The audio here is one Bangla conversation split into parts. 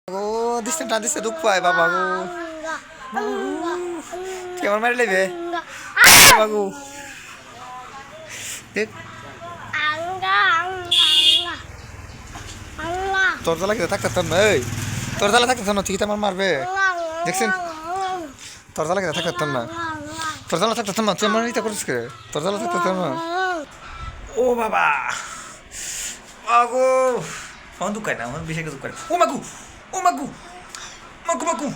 ও দিচ্ছে না দিচ্ছে দুঃখ পায় বাবা গো তুই আমার মারি লাইবে বাবা গো দেখ তোর জ্বালা কিন্তু থাকতে না এই তোর জ্বালা থাকতে না তুই আমার মারবে দেখছেন তোর জ্বালা কিন্তু থাকতে না তোর জ্বালা থাকতে না তুই আমার ইটা করিস কে তোর জ্বালা থাকতে না ও বাবা আগো ফোন দুঃখায় না আমার বেশি দুঃখ করে ও মাগু ও মাগু মাগু মাগু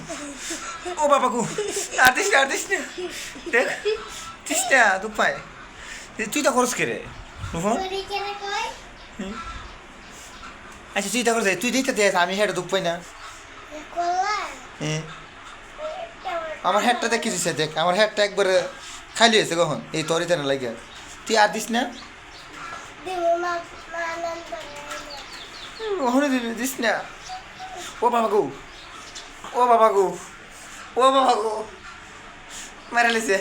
ও বাবা গো আর্টিস্ট আর্টিস্ট দেখ দিস না দুঃখ পায় তুই তা করস কে রে আচ্ছা তুই তা করস তুই দিতে দে আমি হেঁটে দুঃখ পাই না আমার হেডটা দেখ কিছু দেখ আমার হেডটা একবারে খালি হয়েছে কখন এই তরিতে না লাগে তুই আর দিস না ওখানে দিস না ও বাবা গো ও বাবা গো ও বাবা গো মারা লেছে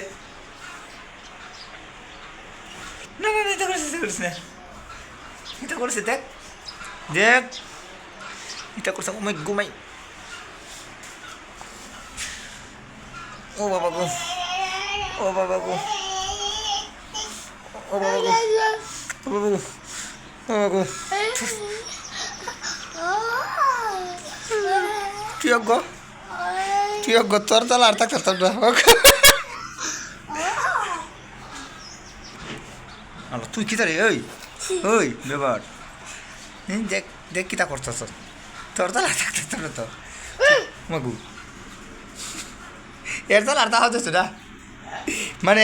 না না এটা করিস না এটা করিস দেখ দেখ এটা করছে ঘুমাই ঘুমাই ও বাবা গো ও বাবা গো ও বাবা গো ও বাবা গো ও বাবা গো তুই গো তোর তাহলে আর থাকতে তোর তুই কি তারে ওই ওই ব্যাপার দেখ দেখ কিতা করতেছ তোর তাহলে আর থাকতে তোর তো মাগু এর তাহলে আর তা হচ্ছে না